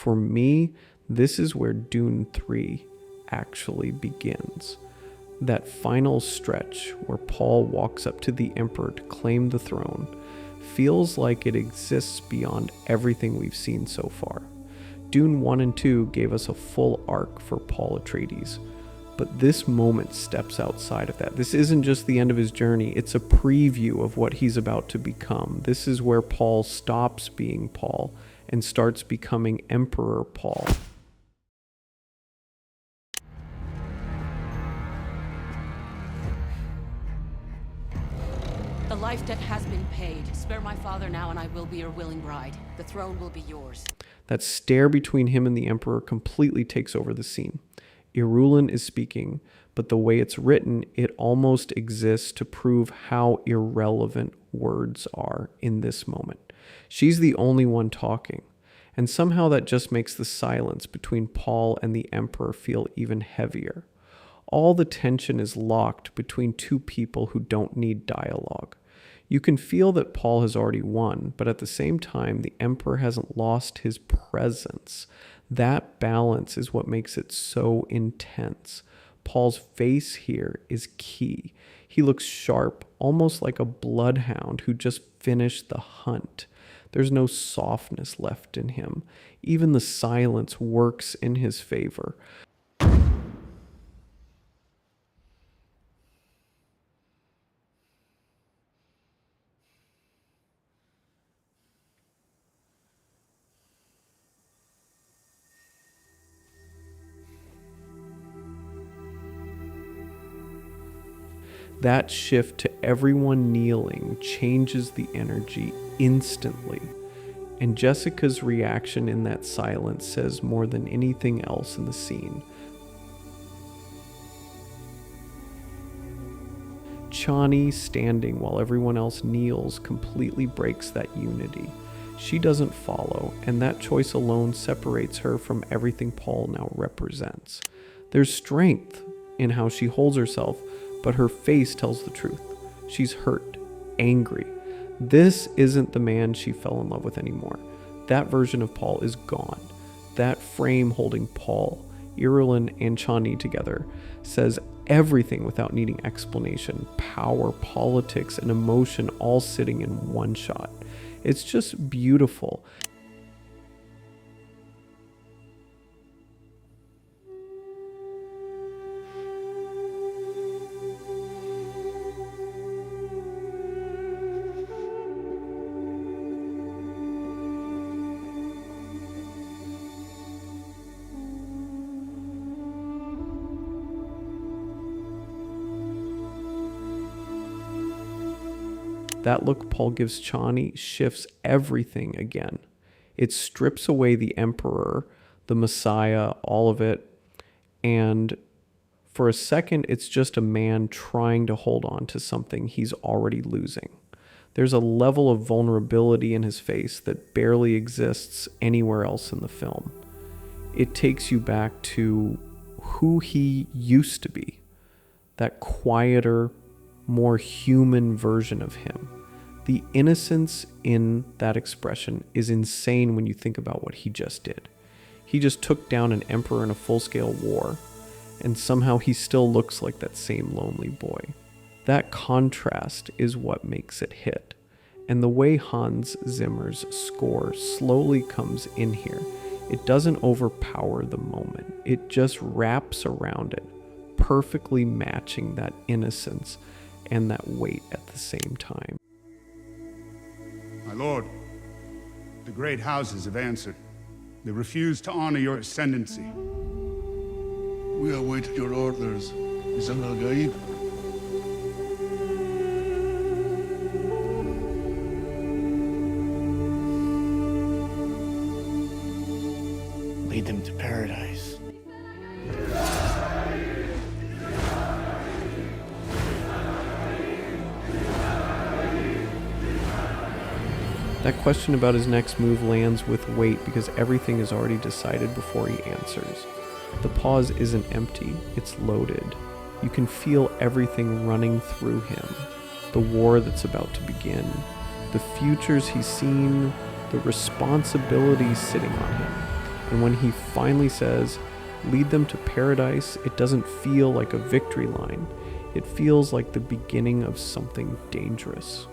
For me, this is where Dune 3 actually begins. That final stretch where Paul walks up to the Emperor to claim the throne feels like it exists beyond everything we've seen so far. Dune 1 and 2 gave us a full arc for Paul Atreides, but this moment steps outside of that. This isn't just the end of his journey, it's a preview of what he's about to become. This is where Paul stops being Paul and starts becoming Emperor Paul. The life debt has been paid. Spare my father now and I will be your willing bride. The throne will be yours. That stare between him and the Emperor completely takes over the scene. Irulan is speaking, but the way it's written, it almost exists to prove how irrelevant words are in this moment. She's the only one talking, and somehow that just makes the silence between Paul and the Emperor feel even heavier. All the tension is locked between two people who don't need dialogue. You can feel that Paul has already won, but at the same time, the Emperor hasn't lost his presence. That balance is what makes it so intense. Paul's face here is key. He looks sharp, almost like a bloodhound who just finished the hunt. There's no softness left in him. Even the silence works in his favor. That shift to everyone kneeling changes the energy instantly. And Jessica's reaction in that silence says more than anything else in the scene. Chani standing while everyone else kneels completely breaks that unity. She doesn't follow, and that choice alone separates her from everything Paul now represents. There's strength in how she holds herself, but her face tells the truth. She's hurt, angry. This isn't the man she fell in love with anymore. That version of Paul is gone. That frame holding Paul, Irulan, and Chani together says everything without needing explanation. Power, politics, and emotion all sitting in one shot. It's just beautiful. That look Paul gives Chani shifts everything again. It strips away the Emperor, the Messiah, all of it. And for a second, it's just a man trying to hold on to something he's already losing. There's a level of vulnerability in his face that barely exists anywhere else in the film. It takes you back to who he used to be. That quieter, more human version of him. The innocence in that expression is insane when you think about what he just did. He just took down an emperor in a full-scale war, and somehow he still looks like that same lonely boy. That contrast is what makes it hit. And the way Hans Zimmer's score slowly comes in here, it doesn't overpower the moment. It just wraps around it, perfectly matching that innocence and that weight at the same time. My lord, the great houses have answered. They refuse to honor your ascendancy. We await your orders, Izan al-Ghaib. Lead them to paradise. That question about his next move lands with weight because everything is already decided before he answers. The pause isn't empty, it's loaded. You can feel everything running through him. The war that's about to begin, the futures he's seen, the responsibilities sitting on him. And when he finally says, lead them to paradise, it doesn't feel like a victory line. It feels like the beginning of something dangerous.